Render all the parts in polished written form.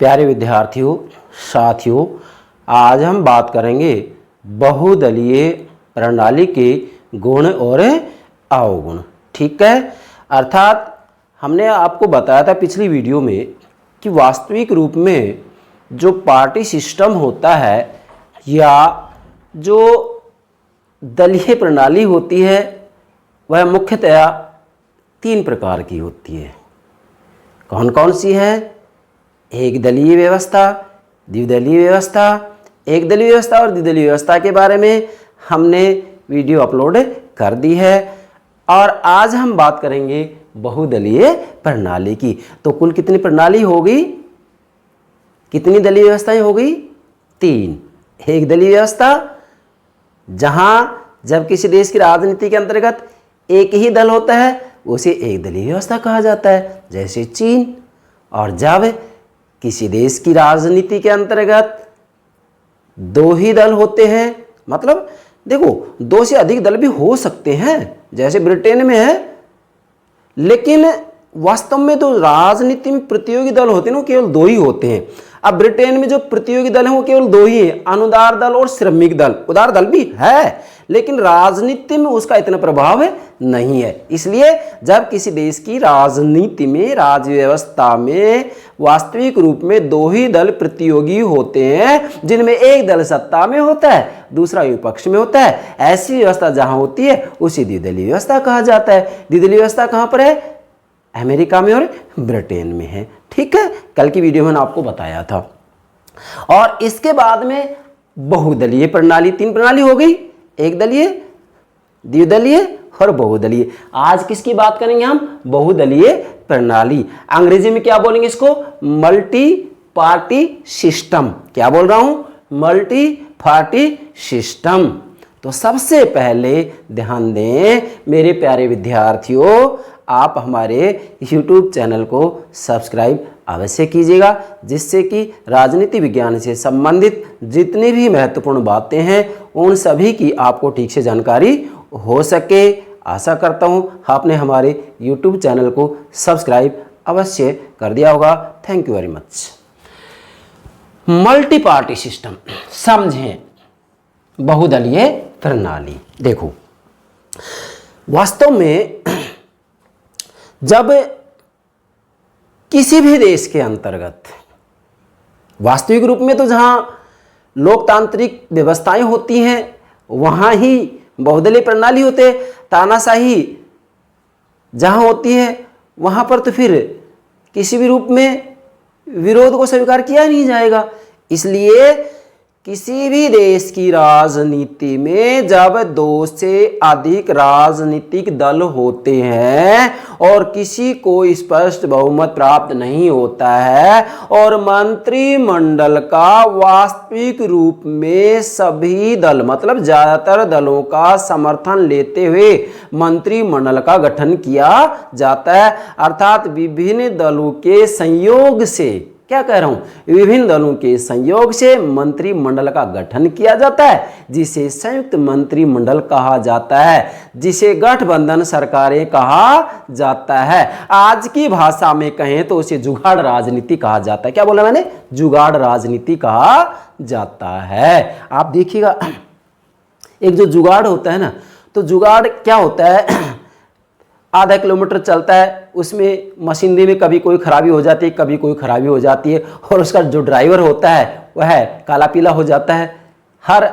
प्यारे विद्यार्थियों, साथियों, आज हम बात करेंगे बहुदलीय प्रणाली के गुण और अवगुण। ठीक है, अर्थात हमने आपको बताया था पिछली वीडियो में कि वास्तविक रूप में जो पार्टी सिस्टम होता है या जो दलीय प्रणाली होती है वह मुख्यतया 3 प्रकार की होती है। कौन कौन सी है? एक दलीय व्यवस्था, द्विदलीय व्यवस्था। एक दलीय व्यवस्था और द्विदलीय व्यवस्था के बारे में हमने वीडियो अपलोड कर दी है और आज हम बात करेंगे बहुदलीय प्रणाली की। तो कुल कितनी प्रणाली होगी, कितनी दलीय व्यवस्थाएं होगी? 3। एक दलीय व्यवस्था जहां जब किसी देश की राजनीति के अंतर्गत एक ही दल होता है उसे एक दलीय व्यवस्था कहा जाता है, जैसे चीन। और जब किसी देश की राजनीति के अंतर्गत 2 ही दल होते हैं, मतलब देखो 2 से अधिक दल भी हो सकते हैं, जैसे ब्रिटेन में है, लेकिन वास्तव में तो राजनीति में प्रतियोगी दल होते हैं वो केवल 2 ही होते हैं। अब ब्रिटेन में जो प्रतियोगी दल हैं वो केवल 2 ही हैं, अनुदार दल और श्रमिक दल। उदार दल भी है लेकिन राजनीति में उसका इतना प्रभाव नहीं है। इसलिए जब किसी देश की राजनीति में, राज्य व्यवस्था में वास्तविक रूप में 2 ही दल प्रतियोगी होते हैं, जिनमें एक दल सत्ता में होता है दूसरा विपक्ष में होता है, ऐसी व्यवस्था जहां होती है उसे द्विदलीय व्यवस्था कहा जाता है। द्विदलीय व्यवस्था कहां पर है? अमेरिका में और ब्रिटेन में है। ठीक है, कल की वीडियो में आपको बताया था। और इसके बाद में बहुदलीय प्रणाली, 3 प्रणाली हो गई, एक दलीय, द्विदलीय और बहुदलीय। आज किसकी बात करेंगे हम? बहुदलीय प्रणाली। अंग्रेजी में क्या बोलेंगे इसको? Multi party system. क्या बोल रहा हूं? Multi party system. तो सबसे पहले ध्यान दें मेरे प्यारे विद्यार्थियों, आप हमारे YouTube चैनल को सब्सक्राइब अवश्य कीजिएगा, जिससे कि राजनीति विज्ञान से संबंधित जितनी भी महत्वपूर्ण बातें हैं उन सभी की आपको ठीक से जानकारी हो सके। आशा करता हूं आपने हमारे YouTube चैनल को सब्सक्राइब अवश्य कर दिया होगा। Thank you very much. Multi party system समझें, बहुदलीय प्रणाली। देखो वास्तव में जब किसी भी देश के अंतर्गत वास्तविक रूप में तो जहां लोकतांत्रिक व्यवस्थाएं होती हैं वहां ही बहुदलीय प्रणाली होते, तानाशाही जहां होती है वहां पर तो फिर किसी भी रूप में विरोध को स्वीकार किया नहीं जाएगा। इसलिए किसी भी देश की राजनीति में जब 2 से अधिक राजनीतिक दल होते हैं और किसी को स्पष्ट बहुमत प्राप्त नहीं होता है और मंत्रिमंडल का वास्तविक रूप में सभी दल, मतलब ज्यादातर दलों का समर्थन लेते हुए मंत्रिमंडल का गठन किया जाता है, अर्थात विभिन्न दलों के संयोग से, क्या कह रहा हूं, विभिन्न दलों के संयोग से मंत्रिमंडल का गठन किया जाता है, जिसे संयुक्त मंत्रिमंडल कहा जाता है, जिसे गठबंधन सरकारें कहा जाता है। आज की भाषा में कहें तो उसे जुगाड़ राजनीति कहा जाता है। क्या बोला मैंने? जुगाड़ राजनीति कहा जाता है। आप देखिएगा एक जो जुगाड़ होता है ना, तो जुगाड़ क्या होता है, आधा किलोमीटर चलता है, उसमें मशीनरी में कभी कोई खराबी हो जाती है, कभी कोई खराबी हो जाती है, और उसका जो ड्राइवर होता है वह काला पीला हो जाता है। हर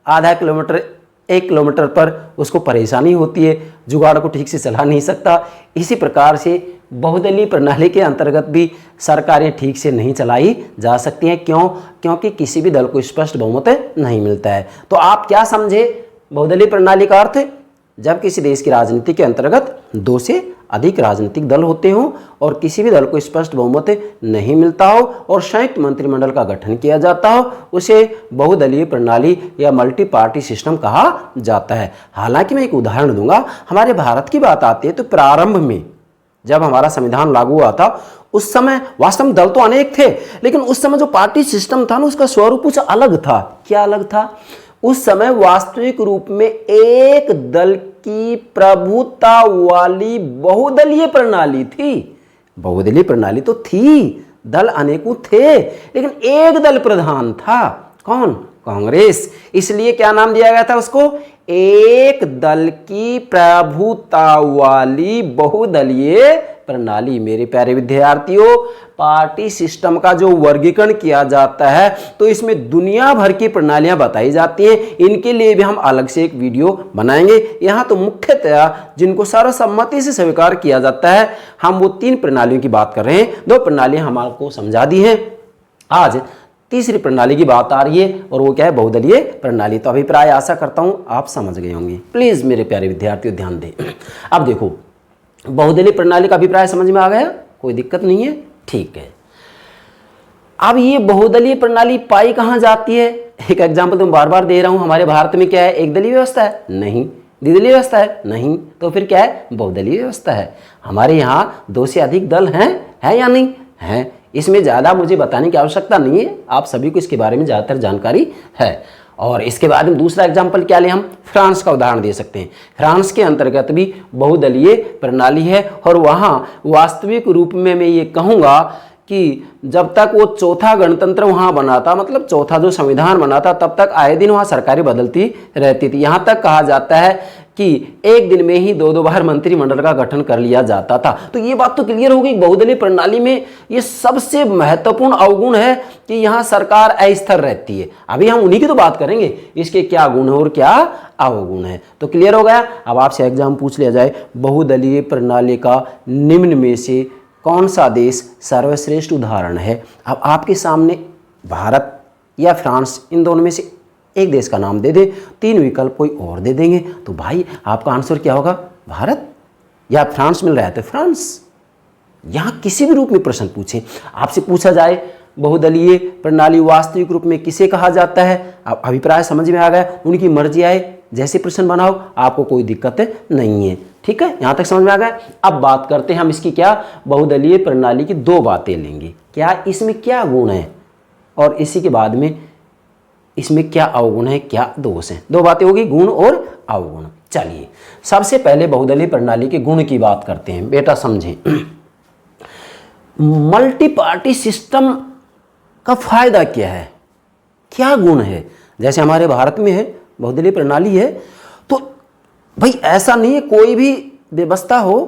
आधा किलोमीटर 1 किलोमीटर पर उसको परेशानी होती है, जुगाड़ को ठीक से चला नहीं सकता। इसी प्रकार से बहुदलीय प्रणाली के अंतर्गत भी सरकारें ठीक से नहीं चलाई जा सकती हैं। क्यों? क्योंकि किसी भी दल को स्पष्ट बहुमत नहीं मिलता है। तो आप क्या समझे बहुदलीय प्रणाली का अर्थ? जब किसी देश की राजनीति के अंतर्गत 2 से अधिक राजनीतिक दल होते हों और किसी भी दल को स्पष्ट बहुमत नहीं मिलता हो और संयुक्त मंत्रिमंडल का गठन किया जाता हो, उसे बहुदलीय प्रणाली या मल्टी पार्टी सिस्टम कहा जाता है। हालांकि मैं एक उदाहरण दूंगा। हमारे भारत की बात आती है तो प्रारंभ में जब हमारा संविधान लागू हुआ था उस समय वास्तव में दल तो अनेक थे, लेकिन उस समय जो पार्टी सिस्टम था ना उसका स्वरूप कुछ अलग था। क्या अलग था? उस समय वास्तविक रूप में एक दल की प्रभुता वाली बहुदलीय प्रणाली थी। बहुदलीय प्रणाली तो थी, दल अनेकों थे, लेकिन एक दल प्रधान था। कौन? कांग्रेस। इसलिए क्या नाम दिया गया था उसको? एक दल की प्रभुता वाली बहुदलीय प्रणाली। मेरे प्यारे विद्यार्थियों, पार्टी सिस्टम का जो वर्गीकरण किया जाता है तो इसमें दुनिया भर की प्रणालियां बताई जाती हैं। इनके लिए भी हम अलग से एक वीडियो बनाएंगे। यहाँ तो मुख्यतया जिनको सर्वसम्मति से स्वीकार किया जाता है, हम वो 3 प्रणालियों की बात कर रहे हैं। 2 प्रणालियां हम आपको समझा दी हैं। आज तीसरी प्रणाली की बात आ रही है और वो क्या है? बहुदलीय प्रणाली। तो अभिप्राय आशा करता हूं आप समझ गए होंगे। प्लीज मेरे प्यारे विद्यार्थियों ध्यान दें। अब देखो, बहुदलीय प्रणाली का अभिप्राय समझ में आ गया? कोई दिक्कत नहीं है? ठीक है। अब ये बहुदलीय प्रणाली पाई कहां जाती है? एक एग्जाम्पल तुम बार बार दे रहा हूं। हमारे भारत में क्या है? एक दलीय व्यवस्था है? नहीं। द्विदलीय व्यवस्था है? नहीं। तो फिर क्या है? बहुदलीय व्यवस्था है। हमारे यहाँ 2 से अधिक दल हैं, है या नहीं? हैं। इसमें ज़्यादा मुझे बताने की आवश्यकता नहीं है, आप सभी को इसके बारे में ज़्यादातर जानकारी है। और इसके बाद में दूसरा एग्जाम्पल क्या लें? हम फ्रांस का उदाहरण दे सकते हैं। फ्रांस के अंतर्गत भी बहुदलीय प्रणाली है और वहाँ वास्तविक रूप में मैं ये कहूँगा कि जब तक वो चौथा गणतंत्र वहाँ बना था, मतलब चौथा जो संविधान बना था, तब तक आए दिन वहाँ सरकारें बदलती रहती थी। यहाँ तक कहा जाता है कि एक दिन में ही 2-2 बार मंत्रिमंडल का गठन कर लिया जाता था। तो ये बात तो क्लियर हो गई, बहुदलीय प्रणाली में ये सबसे महत्वपूर्ण अवगुण है कि यहाँ सरकार अस्थिर रहती है। अभी हम उन्हीं की तो बात करेंगे, इसके क्या गुण है और क्या अवगुण है। तो क्लियर हो गया। अब आपसे एग्जाम पूछ लिया जाए, बहुदलीय प्रणाली का निम्न में से कौन सा देश सर्वश्रेष्ठ उदाहरण है? अब आपके सामने भारत या फ्रांस, इन दोनों में से एक देश का नाम दे दे, 3 विकल्प कोई और दे देंगे, तो भाई आपका आंसर क्या होगा? भारत या फ्रांस मिल रहा है तो फ्रांस। यहाँ किसी भी रूप में प्रश्न पूछे, आपसे पूछा जाए बहुदलीय प्रणाली वास्तविक रूप में किसे कहा जाता है, अब अभिप्राय समझ में आ गया, उनकी मर्जी आए जैसे प्रश्न बनाओ, आपको कोई दिक्कत नहीं है। ठीक है, यहाँ तक समझ में आ गया। अब बात करते हैं हम इसकी, क्या बहुदलीय प्रणाली की 2 बातें लेंगे। क्या इसमें क्या गुण है और इसी के बाद में इसमें क्या अवगुण है, क्या दोष है। 2 बातें होगी, गुण और अवगुण। चलिए सबसे पहले बहुदलीय प्रणाली के गुण की बात करते हैं। बेटा समझें, मल्टी पार्टी सिस्टम का फायदा क्या है, क्या गुण है? जैसे हमारे भारत में है बहुदलीय प्रणाली है, तो भाई ऐसा नहीं है कोई भी व्यवस्था हो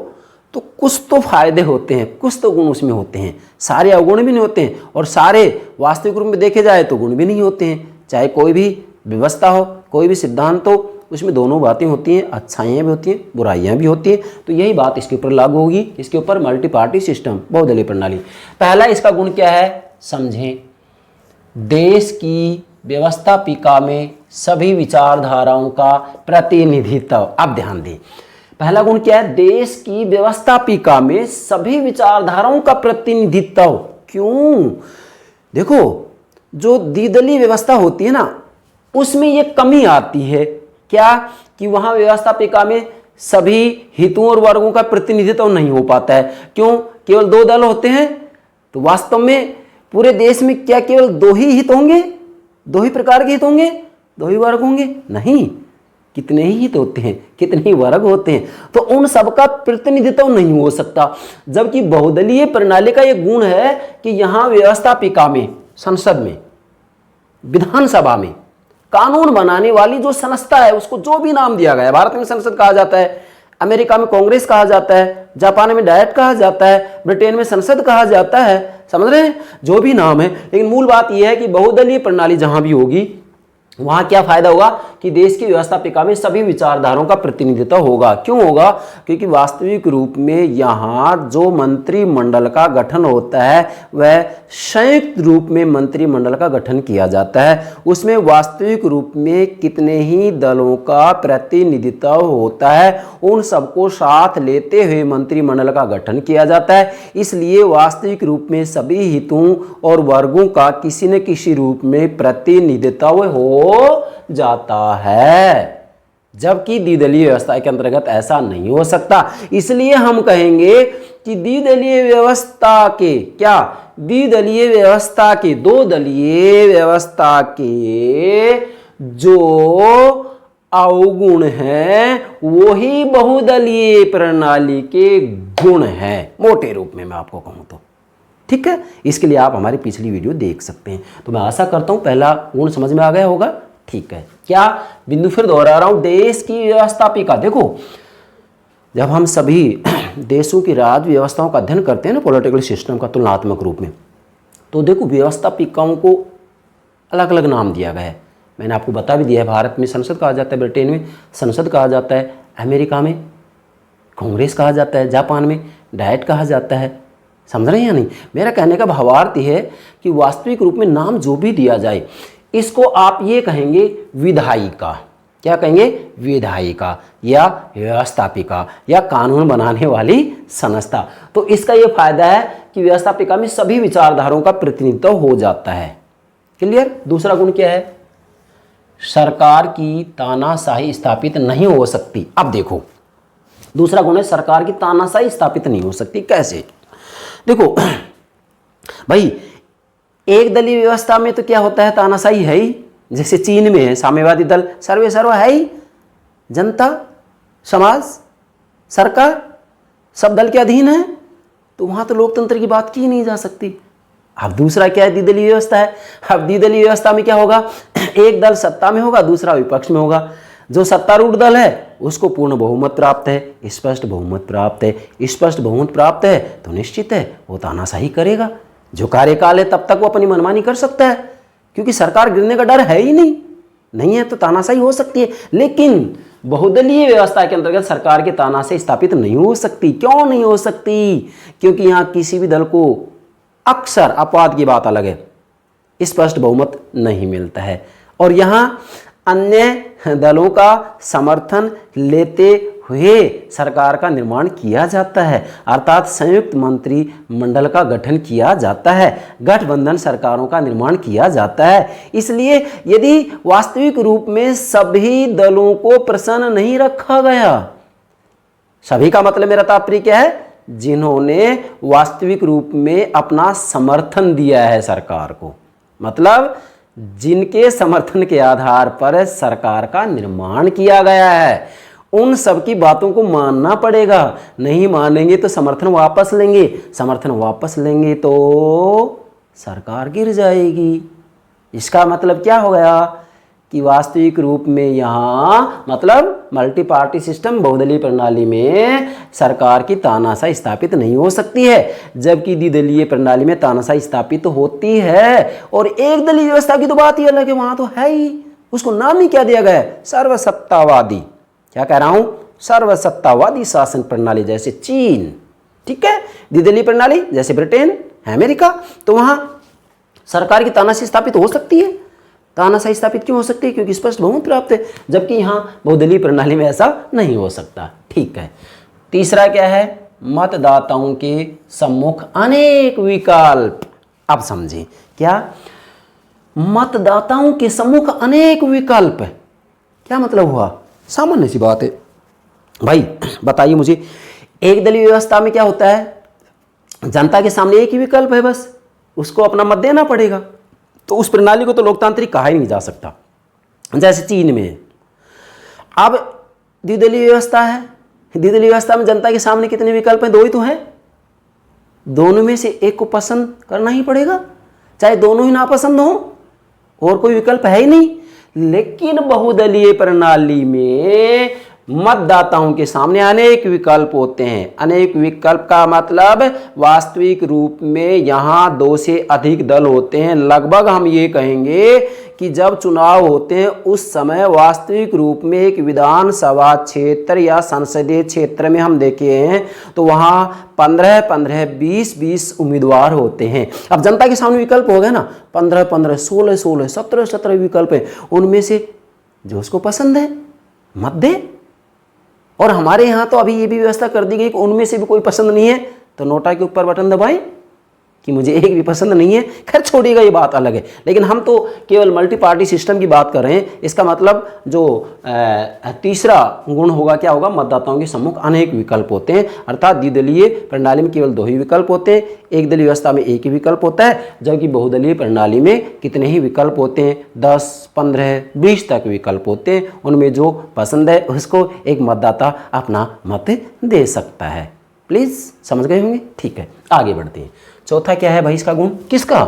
तो कुछ तो फायदे होते हैं, कुछ तो गुण उसमें होते हैं। सारे अवगुण भी नहीं होते हैं और सारे वास्तविक रूप में देखे जाए तो गुण भी नहीं होते हैं। चाहे कोई भी व्यवस्था हो, कोई भी सिद्धांत हो, उसमें दोनों बातें होती हैं, अच्छाइयाँ भी होती हैं, बुराइयाँ भी होती हैं। तो यही बात इसके ऊपर लागू होगी, इसके ऊपर मल्टी पार्टी सिस्टम, बहुदलीय प्रणाली। पहला इसका गुण क्या है समझें, देश की व्यवस्थापिका में सभी विचारधाराओं का प्रतिनिधित्व। अब ध्यान दें, पहला गुण क्या है? देश की व्यवस्थापिका में सभी विचारधाराओं का प्रतिनिधित्व। क्यों? देखो, जो द्विदलीय व्यवस्था होती है ना, उसमें ये कमी आती है, क्या कि वहां व्यवस्थापिका में सभी हितों और वर्गों का प्रतिनिधित्व नहीं हो पाता है। क्यों? केवल 2 दल होते हैं, तो वास्तव में पूरे देश में क्या केवल 2 ही हित होंगे, 2 ही प्रकार के हित होंगे, 2 ही वर्ग होंगे? नहीं, कितने ही हित होते हैं, कितने ही वर्ग होते हैं, तो उन सबका प्रतिनिधित्व नहीं हो सकता। जबकि बहुदलीय प्रणाली का यह गुण है कि यहाँ व्यवस्थापिका में, संसद में, विधानसभा में कानून बनाने वाली जो संस्था है, उसको जो भी नाम दिया गया है, भारत में संसद कहा जाता है, अमेरिका में कांग्रेस कहा जाता है, जापान में डायट कहा जाता है, ब्रिटेन में संसद कहा जाता है, समझ रहे हैं, जो भी नाम है। लेकिन मूल बात यह है कि बहुदलीय प्रणाली जहां भी होगी वहां क्या फायदा होगा कि देश की व्यवस्थापिका में सभी विचारधाराओं का प्रतिनिधित्व होगा। क्यों होगा? क्योंकि वास्तविक रूप में यहाँ जो मंत्रिमंडल का गठन होता है वह संयुक्त रूप में मंत्रिमंडल का गठन किया जाता है। उसमें वास्तविक रूप में कितने ही दलों का प्रतिनिधित्व होता है, उन सबको साथ लेते हुए मंत्रिमंडल का गठन किया जाता है। इसलिए वास्तविक रूप में सभी हितों और वर्गों का किसी न किसी रूप में प्रतिनिधित्व हो जाता है, जबकि द्विदलीय व्यवस्था के अंतर्गत ऐसा नहीं हो सकता। इसलिए हम कहेंगे कि द्विदलीय व्यवस्था के क्या, द्विदलीय व्यवस्था के, 2 दलीय व्यवस्था के जो अवगुण हैं वो ही बहुदलीय प्रणाली के गुण हैं। मोटे रूप में मैं आपको कहूं तो ठीक है, इसके लिए आप हमारी पिछली वीडियो देख सकते हैं। तो मैं आशा करता हूँ पहला गुण समझ में आ गया होगा। ठीक है, क्या बिंदु फिर दोहरा रहा हूँ, देश की व्यवस्थापिका। देखो, जब हम सभी देशों की राज्य व्यवस्थाओं का अध्ययन करते हैं ना, पॉलिटिकल सिस्टम का तुलनात्मक रूप में, तो देखो व्यवस्थापिकाओं को अलग अलग नाम दिया गया है। मैंने आपको बता भी दिया है, भारत में संसद कहा जाता है, ब्रिटेन में संसद कहा जाता है, अमेरिका में कांग्रेस कहा जाता है, जापान में डायट कहा जाता है। समझ रहे हैं या नहीं? मेरा कहने का भावार्थ यह है कि वास्तविक रूप में नाम जो भी दिया जाए, इसको आप ये कहेंगे विधायिका। क्या कहेंगे? विधायिका या व्यवस्थापिका या कानून बनाने वाली संस्था। तो इसका ये फायदा है कि व्यवस्थापिका में सभी विचारधाराओं का प्रतिनिधित्व हो जाता है। क्लियर? दूसरा गुण क्या है? सरकार की तानाशाही स्थापित नहीं हो सकती। अब देखो, दूसरा गुण है सरकार की तानाशाही स्थापित नहीं हो सकती। कैसे? देखो भाई, एक दलीय व्यवस्था में तो क्या होता है, तानाशाही है ही। जैसे चीन में है साम्यवादी दल, सर्वे सर्व है ही, जनता, समाज, सरकार सब दल के अधीन है, तो वहां तो लोकतंत्र की बात की नहीं जा सकती। अब दूसरा क्या है? द्विदलीय व्यवस्था है। अब द्विदलीय व्यवस्था में क्या होगा? एक दल सत्ता में होगा, दूसरा विपक्ष में होगा। जो सत्तारूढ़ दल है उसको पूर्ण बहुमत प्राप्त है, स्पष्ट बहुमत प्राप्त है। स्पष्ट बहुमत प्राप्त है तो निश्चित है वो तानाशाही करेगा। जो कार्यकाल है तब तक वो अपनी मनमानी कर सकता है, क्योंकि सरकार गिरने का डर है ही नहीं है, तो तानाशाही हो सकती है। लेकिन बहुदलीय व्यवस्था के अंतर्गत सरकार की तानाशाही स्थापित नहीं हो सकती। क्यों नहीं हो सकती? क्योंकि यहाँ किसी भी दल को, अक्सर अपवाद की बात अलग है, स्पष्ट बहुमत नहीं मिलता है, और यहाँ अन्य दलों का समर्थन लेते हुए सरकार का निर्माण किया जाता है, अर्थात संयुक्त मंत्रिमंडल का गठन किया जाता है, गठबंधन सरकारों का निर्माण किया जाता है। इसलिए यदि वास्तविक रूप में सभी दलों को प्रसन्न नहीं रखा गया, सभी का मतलब मेरा तात्पर्य क्या है? जिन्होंने वास्तविक रूप में अपना समर्थन दिया है सरकार को, मतलब जिनके समर्थन के आधार पर सरकार का निर्माण किया गया है, उन सब की बातों को मानना पड़ेगा। नहीं मानेंगे तो समर्थन वापस लेंगे, समर्थन वापस लेंगे तो सरकार गिर जाएगी। इसका मतलब क्या हो गया कि वास्तविक रूप में यहाँ मतलब मल्टी पार्टी सिस्टम, बहुदलीय प्रणाली में सरकार की तानाशाही स्थापित नहीं हो सकती है, जबकि द्विदलीय प्रणाली में तानाशाही स्थापित होती है। और एक दलीय व्यवस्था की तो बात ही अलग है, वहां तो है ही। उसको नाम ही क्या दिया गया है? सर्वसत्तावादी। क्या कह रहा हूं? सर्वसत्तावादी शासन प्रणाली, जैसे चीन। ठीक है, द्विदलीय प्रणाली जैसे ब्रिटेन, अमेरिका, तो वहां सरकार की तानाशाही स्थापित हो सकती है। तानाशाही स्थापित क्यों हो सकती है? क्योंकि स्पष्ट बहुमत प्राप्त है, जबकि यहाँ बहुदलीय प्रणाली में ऐसा नहीं हो सकता। ठीक है, तीसरा क्या है? मतदाताओं के सम्मुख अनेक विकल्प। अब समझें, क्या मतदाताओं के सम्मुख अनेक विकल्प, क्या मतलब हुआ? सामान्य सी बात है भाई, बताइए मुझे, एक दलीय व्यवस्था में क्या होता है? जनता के सामने एक ही विकल्प है, बस उसको अपना मत देना पड़ेगा। तो उस प्रणाली को तो लोकतांत्रिक कहा ही नहीं जा सकता, जैसे चीन में। अब द्विदलीय व्यवस्था है, द्विदलीय व्यवस्था में जनता के सामने कितने विकल्प हैं? दो ही तो हैं। दोनों में से एक को पसंद करना ही पड़ेगा, चाहे दोनों ही नापसंद हो, और कोई विकल्प है ही नहीं। लेकिन बहुदलीय प्रणाली में मतदाताओं के सामने अनेक विकल्प होते हैं। अनेक विकल्प का मतलब वास्तविक रूप में यहाँ दो से अधिक दल होते हैं। लगभग हम ये कहेंगे कि जब चुनाव होते हैं उस समय वास्तविक रूप में एक विधानसभा क्षेत्र या संसदीय क्षेत्र में हम देखे हैं तो वहाँ 15-15, 20-20 उम्मीदवार होते हैं। अब जनता के सामने विकल्प हो गए ना, 15-15, 16-16, 17-17 विकल्प हैं। उनमें से जो उसको पसंद है मत दे। और हमारे यहाँ तो अभी ये भी व्यवस्था कर दी गई कि उनमें से भी कोई पसंद नहीं है तो नोटा के ऊपर बटन दबाएं कि मुझे एक भी पसंद नहीं है। खैर छोड़िएगा, ये बात अलग है, लेकिन हम तो केवल मल्टी पार्टी सिस्टम की बात कर रहे हैं। इसका मतलब जो तीसरा गुण होगा, क्या होगा? मतदाताओं के सम्मुख अनेक विकल्प होते हैं, अर्थात द्विदलीय प्रणाली में केवल दो ही विकल्प होते हैं, एक दलीय व्यवस्था में एक ही विकल्प होता है, जबकि बहुदलीय प्रणाली में कितने ही विकल्प होते हैं? 10, 15, 20 तक विकल्प होते हैं। उनमें जो पसंद है उसको एक मतदाता अपना मत दे सकता है। प्लीज़ समझ गए होंगे? ठीक है, आगे बढ़ते हैं। चौथा क्या है भाई इसका गुण, किसका,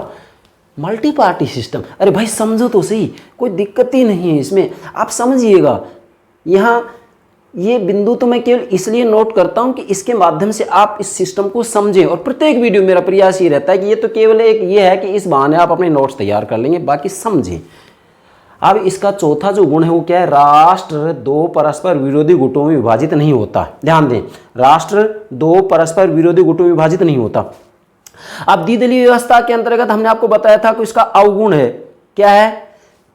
मल्टी पार्टी सिस्टम। अरे भाई समझो तो सही, कोई दिक्कत ही नहीं है इसमें, आप समझिएगा। यहाँ ये बिंदु तो मैं केवल इसलिए नोट करता हूँ कि इसके माध्यम से आप इस सिस्टम को समझें, और प्रत्येक वीडियो मेरा प्रयास ये रहता है कि ये तो केवल एक ये है कि इस बहाने आप अपने नोट्स तैयार कर लेंगे, बाकी समझें। अब इसका चौथा जो गुण है वो क्या है, राष्ट्र दो परस्पर विरोधी गुटों में विभाजित नहीं होता। ध्यान दें, राष्ट्र दो परस्पर विरोधी गुटों में विभाजित नहीं होता। अब द्विदलीय व्यवस्था के अंतर्गत हमने आपको बताया था कि इसका अवगुण है, क्या है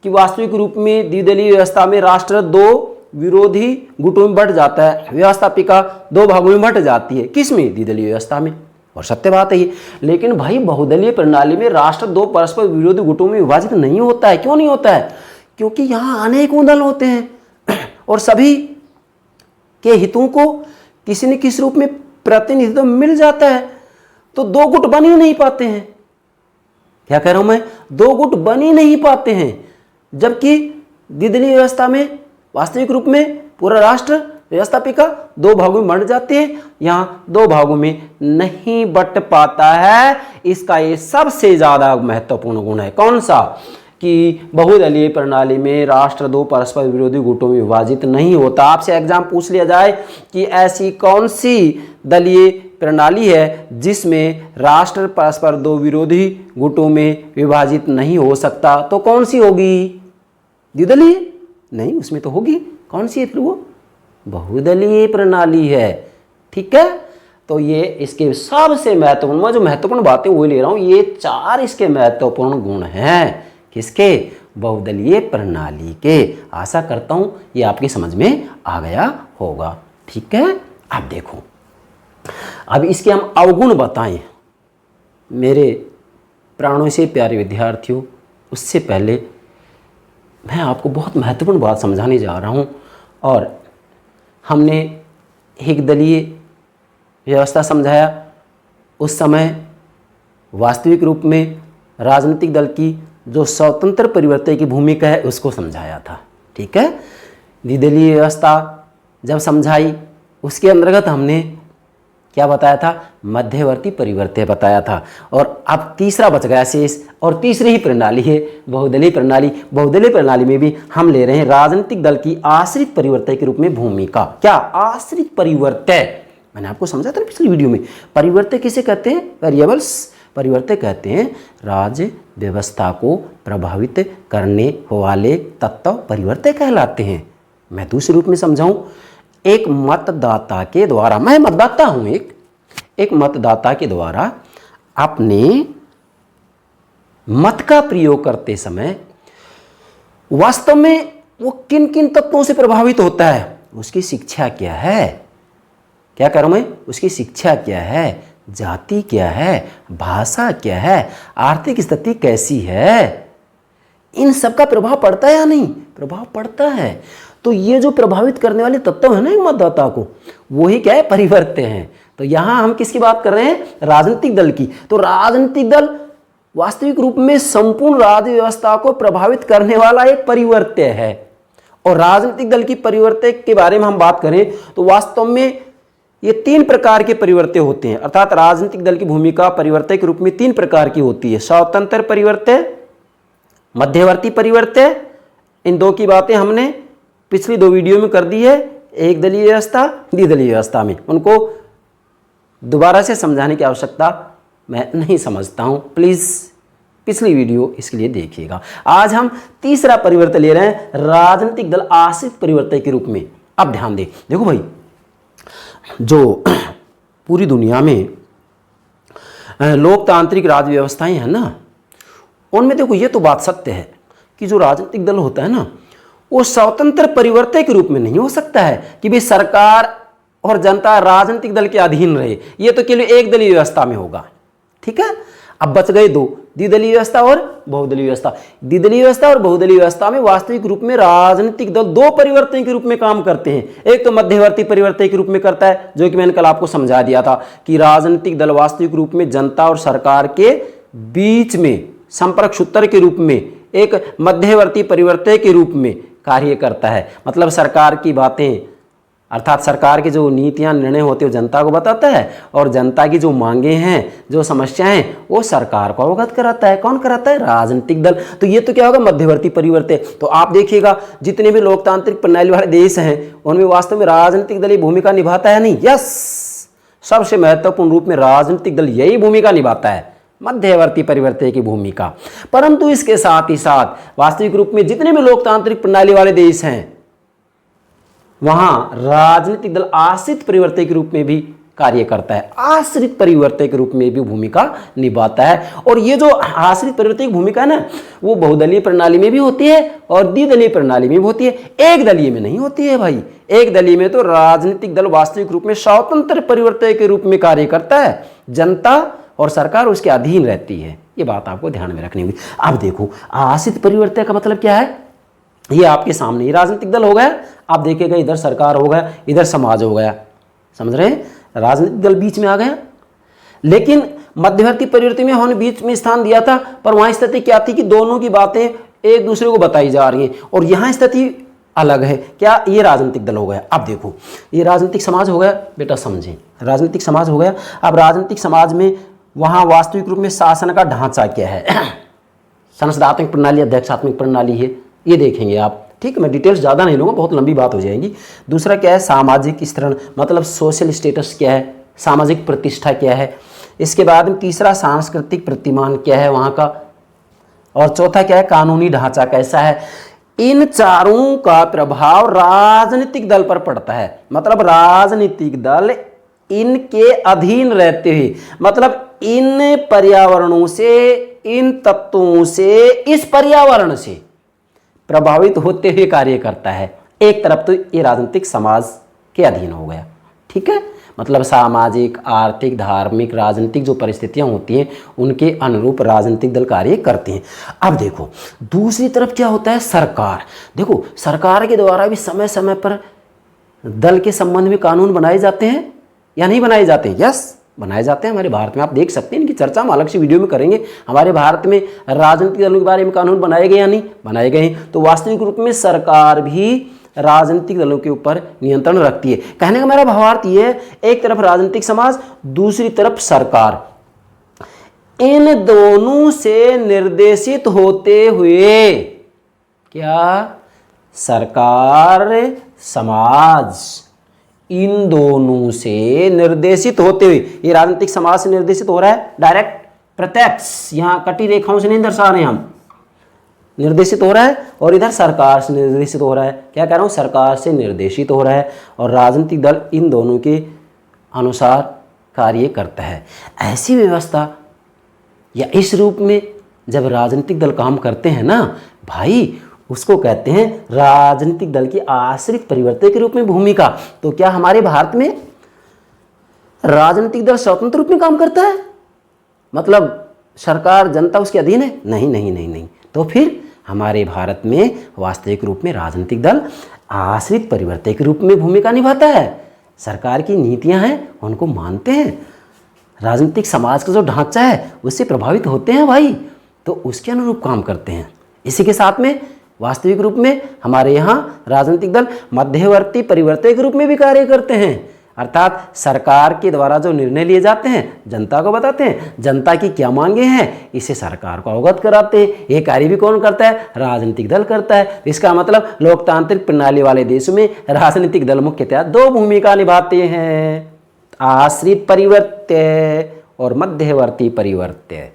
कि वास्तविक रूप में द्विदलीय व्यवस्था में राष्ट्र दो विरोधी गुटों में बंट जाता है, व्यवस्थापिका दो भागों में बंट जाती है, किसमें, द्विदलीय व्यवस्था में, और सत्य बात है ये। लेकिन भाई बहुदलीय प्रणाली में राष्ट्र दो परस्पर विरोधी गुटों में विभाजित नहीं होता है। क्यों नहीं होता है, क्योंकि यहाँ अनेकों दल होते हैं और सभी के हितों को किसी न किसी रूप में प्रतिनिधित्व मिल जाता है, तो दो गुट बन ही नहीं पाते हैं। क्या कह रहा हूं मैं, दो गुट बन ही नहीं पाते हैं। जबकि द्विदलीय व्यवस्था में वास्तविक रूप में पूरा राष्ट्र व्यवस्थापिका दो भागों में बंट जाते हैं, यहाँ दो भागों में नहीं बंट पाता है। इसका ये सबसे ज्यादा महत्वपूर्ण गुण है। कौन सा, कि बहुदलीय प्रणाली में राष्ट्र दो परस्पर विरोधी गुटों में विभाजित नहीं होता। आपसे एग्जाम पूछ लिया जाए कि ऐसी कौन सी दलीय प्रणाली है जिसमें राष्ट्र परस्पर दो विरोधी गुटों में विभाजित नहीं हो सकता, तो कौन सी होगी, द्विदलीय नहीं, उसमें तो होगी। कौन सी है फिर वो, बहुदलीय प्रणाली है। ठीक है, तो ये इसके सबसे महत्वपूर्ण, मैं जो महत्वपूर्ण बातें वही ले रहा हूं, ये चार इसके महत्वपूर्ण गुण हैं, किसके, बहुदलीय प्रणाली के। आशा करता हूं ये आपकी समझ में आ गया होगा। ठीक है, अब देखो, अब इसके हम अवगुण बताएं मेरे प्राणों से प्यारे विद्यार्थियों। उससे पहले मैं आपको बहुत महत्वपूर्ण बात समझाने जा रहा हूं। और हमने एक दलीय व्यवस्था समझाया, उस समय वास्तविक रूप में राजनीतिक दल की जो स्वतंत्र परिवर्तन की भूमिका है उसको समझाया था। ठीक है, द्विदलीय व्यवस्था जब समझाई उसके अंतर्गत हमने क्या बताया था, मध्यवर्ती परिवर्तन बताया था। और अब तीसरा बच गया शेष, और तीसरी ही प्रणाली है बहुदलीय प्रणाली। बहुदलीय प्रणाली में भी हम ले रहे हैं राजनीतिक दल की आश्रित परिवर्तन के रूप में भूमिका। क्या, आश्रित परिवर्तन, मैंने आपको समझा था पिछली वीडियो में। परिवर्तन किसे कहते हैं, वेरिएबल्स। परिवर्तन कहते हैं राज्य व्यवस्था को प्रभावित करने वाले तत्व परिवर्तन कहलाते हैं। मैं दूसरे रूप में समझाऊं, एक मतदाता के द्वारा, मैं मतदाता हूं, एक मतदाता के द्वारा अपने मत का प्रयोग करते समय वास्तव में वो किन किन तत्वों से प्रभावित होता है, उसकी शिक्षा क्या है, क्या करूं मैं, उसकी शिक्षा क्या है, जाति क्या है, भाषा क्या है, आर्थिक स्थिति कैसी है, इन सब का प्रभाव पड़ता है या नहीं, प्रभाव पड़ता है। तो ये जो प्रभावित करने वाले तत्व है ना एक मतदाता को, वही क्या है, परिवर्तन है। तो यहां हम किसकी बात कर रहे हैं, राजनीतिक दल की। तो राजनीतिक दल वास्तविक रूप में संपूर्ण राज्य व्यवस्था को प्रभावित करने वाला एक परिवर्तन है। और राजनीतिक दल की परिवर्तन के बारे में हम बात करें तो वास्तव में ये तीन प्रकार के परिवर्तन होते हैं। अर्थात राजनीतिक दल की भूमिका परिवर्तन के रूप में तीन प्रकार की होती है, स्वतंत्र परिवर्तन, मध्यवर्ती परिवर्तन। इन दो की बातें हमने पिछली दो वीडियो में कर दी है, एक दलीय व्यवस्था, द्विदलीय व्यवस्था में। उनको दोबारा से समझाने की आवश्यकता मैं नहीं समझता हूं, प्लीज पिछली वीडियो इसके लिए देखिएगा। आज हम तीसरा परिवर्तन ले रहे हैं राजनीतिक दल आश्रित परिवर्तन के रूप में। अब ध्यान दें, देखो भाई, जो पूरी दुनिया में लोकतांत्रिक राज्य व्यवस्थाएं हैं ना, उनमें देखो ये तो बात सत्य है कि जो राजनीतिक दल होता है ना, वो स्वतंत्र परिवर्तन के रूप में नहीं हो सकता है कि भाई सरकार और जनता राजनीतिक दल के अधीन रहे। ये तो केवल एक दलीय व्यवस्था में होगा। ठीक है, अब बच गए दो, द्विदलीय व्यवस्था और बहुदलीय व्यवस्था। द्विदलीय व्यवस्था और बहुदलीय व्यवस्था में वास्तविक रूप में राजनीतिक दल दो परिवर्तन के रूप में काम करते हैं। एक तो मध्यवर्ती परिवर्तन के रूप में करता है, जो कि मैंने कल आपको समझा दिया था कि राजनीतिक दल वास्तविक रूप में जनता और सरकार के बीच में संपर्क सूत्र के रूप में एक मध्यवर्ती परिवर्तन के रूप में कार्य करता है। मतलब सरकार की बातें अर्थात सरकार की जो नीतियां निर्णय होते हैं वो जनता को बताता है, और जनता की जो मांगे हैं, जो समस्याएं हैं, वो सरकार को अवगत कराता है। कौन कराता है? राजनीतिक दल। तो ये तो क्या होगा? मध्यवर्ती परिवर्तन। तो आप देखिएगा जितने भी लोकतांत्रिक प्रणाली वाले देश हैं उनमें वास्तव में राजनीतिक दल ये भूमिका निभाता है नहीं? यस, सबसे महत्वपूर्ण रूप में राजनीतिक दल यही भूमिका निभाता है, मध्यवर्ती परिवर्तन की भूमिका। परंतु इसके साथ ही साथ वास्तविक रूप में जितने भी लोकतांत्रिक प्रणाली वाले देश हैं वहां राजनीतिक दल आश्रित परिवर्तन के रूप में भी कार्य करता है, आश्रित परिवर्तन के रूप में भी भूमिका निभाता है। और ये जो आश्रित परिवर्तन की भूमिका है ना, वो बहुदलीय प्रणाली में भी होती है और द्विदलीय प्रणाली में भी होती है, एक दलीय में नहीं होती है भाई। एक दलीय में तो राजनीतिक दल वास्तविक रूप में स्वतंत्र परिवर्तन के रूप में कार्य करता है, जनता और सरकार उसके अधीन रहती है। ये बात आपको ध्यान में रखनी होगी। अब देखो आश्रित परिवर्तन का मतलब क्या है, ये आपके सामने ही राजनीतिक दल हो गया। आप देखिएगा इधर सरकार हो गया, इधर समाज हो गया, समझ रहे हैं? राजनीतिक दल बीच में आ गया। लेकिन मध्यवर्ती परिवर्तन में हमने बीच में स्थान दिया था, पर वहां स्थिति क्या थी कि दोनों की बातें एक दूसरे को बताई जा रही हैं, और यहां स्थिति अलग है। क्या? ये राजनीतिक दल हो गया। अब देखो ये राजनीतिक समाज हो गया, बेटा समझें, राजनीतिक समाज हो गया। अब राजनीतिक समाज में वहां वास्तविक रूप में शासन का ढांचा क्या है? संसदात्मक प्रणाली, अध्यक्षात्मक प्रणाली है, ये देखेंगे आप। ठीक है, मैं डिटेल्स ज़्यादा नहीं लूँगा, बहुत लंबी बात हो जाएगी। दूसरा क्या है? सामाजिक स्तरण, मतलब सोशल स्टेटस क्या है, सामाजिक प्रतिष्ठा क्या है। इसके बाद में तीसरा सांस्कृतिक प्रतिमान क्या है वहाँ का, और चौथा क्या है? कानूनी ढांचा कैसा है। इन चारों का प्रभाव राजनीतिक दल पर पड़ता है, मतलब राजनीतिक दल इनके अधीन रहते हुए, मतलब इन पर्यावरणों से, इन तत्वों से, इस पर्यावरण से प्रभावित होते हुए कार्य करता है। एक तरफ तो ये राजनीतिक समाज के अधीन हो गया, ठीक है, मतलब सामाजिक, आर्थिक, धार्मिक, राजनीतिक जो परिस्थितियां होती हैं उनके अनुरूप राजनीतिक दल कार्य करते हैं। अब देखो दूसरी तरफ क्या होता है? सरकार। देखो सरकार के द्वारा भी समय समय पर दल के संबंध में कानून बनाए जाते हैं या नहीं बनाए जाते हैं? यस, बनाए जाते हैं हमारे भारत में। आप देख सकते हैं, इनकी चर्चा हम अलग से वीडियो में करेंगे। हमारे भारत में राजनीतिक दलों के बारे में कानून बनाए गए या नहीं बनाए गए हैं। तो वास्तविक रूप में सरकार भी राजनीतिक दलों के ऊपर नियंत्रण रखती है। कहने का मेरा भावार्थ ये है, एक तरफ राजनीतिक समाज, दूसरी तरफ सरकार, इन दोनों से निर्देशित होते हुए क्या? सरकार, समाज, इन दोनों से निर्देशित होते हुए, ये राजनीतिक समाज से निर्देशित हो रहा है डायरेक्ट, प्रत्यक्ष, यहां कटी रेखाओं से नहीं दर्शा रहे हम, निर्देशित हो रहा है, और इधर सरकार से निर्देशित हो रहा है। क्या कह रहा हूं? सरकार से निर्देशित हो रहा है, और राजनीतिक दल इन दोनों के अनुसार कार्य करता है। ऐसी व्यवस्था या इस रूप में जब राजनीतिक दल काम करते हैं ना भाई, उसको कहते हैं राजनीतिक दल की आश्रित परिवर्तन के रूप में भूमिका। तो क्या हमारे भारत में राजनीतिक दल स्वतंत्र रूप में काम करता है, मतलब सरकार, जनता उसके अधीन है? नहीं नहीं नहीं नहीं। तो फिर हमारे भारत में वास्तविक रूप में राजनीतिक दल आश्रित परिवर्तन के रूप में भूमिका निभाता है। सरकार की नीतियां हैं उनको मानते हैं, राजनीतिक समाज का जो ढांचा है उससे प्रभावित होते हैं भाई, तो उसके अनुरूप काम करते हैं। इसी के साथ में वास्तविक रूप में हमारे यहाँ राजनीतिक दल मध्यवर्ती परिवर्तन के रूप में भी कार्य करते हैं, अर्थात सरकार के द्वारा जो निर्णय लिए जाते हैं जनता को बताते हैं, जनता की क्या मांगे हैं इसे सरकार को अवगत कराते हैं। ये कार्य भी कौन करता है? राजनीतिक दल करता है। इसका मतलब लोकतांत्रिक प्रणाली वाले देशों में राजनीतिक दल मुख्यतः दो भूमिका निभाते हैं, आश्रित परिवर्तन और मध्यवर्ती परिवर्तन।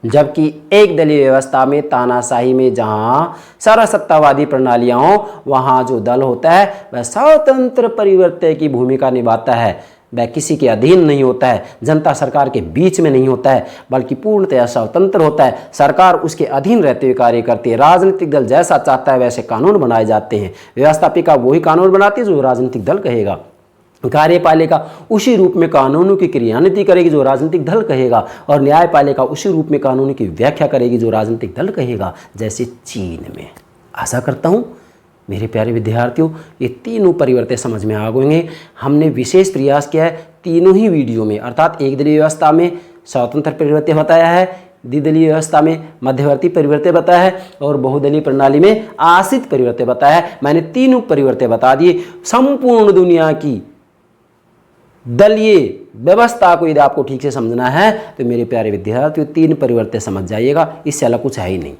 जबकि एक दलीय व्यवस्था में, तानाशाही में जहां सर्वसत्तावादी प्रणालियां हो, वहां जो दल होता है वह स्वतंत्र परिवर्तन की भूमिका निभाता है। वह किसी के अधीन नहीं होता है, जनता सरकार के बीच में नहीं होता है, बल्कि पूर्णतया स्वतंत्र होता है। सरकार उसके अधीन रहते हुए कार्य करती है। राजनीतिक दल जैसा चाहता है वैसे कानून बनाए जाते हैं। व्यवस्थापिका वही कानून बनाती है जो राजनीतिक दल कहेगा। कार्यपालिका उसी रूप में कानूनों की क्रियान्विति करेगी जो राजनीतिक दल कहेगा, और न्यायपालिका उसी रूप में कानून की व्याख्या करेगी जो राजनीतिक दल कहेगा, जैसे चीन में। आशा करता हूँ मेरे प्यारे विद्यार्थियों ये तीनों परिवर्तन समझ में आ गए। हमने विशेष प्रयास किया है तीनों ही वीडियो में, अर्थात एक दलीय व्यवस्था में स्वतंत्र परिवर्तन बताया है, द्विदलीय व्यवस्था में मध्यवर्ती परिवर्तन बताया है और बहुदलीय प्रणाली में आश्रित परिवर्तन बताया है। मैंने तीनों परिवर्तन बता दिए। संपूर्ण दुनिया की दलीय व्यवस्था को यदि आपको ठीक से समझना है तो मेरे प्यारे विद्यार्थियों 3 परिवर्तन समझ जाइएगा, इससे अलग कुछ है ही नहीं।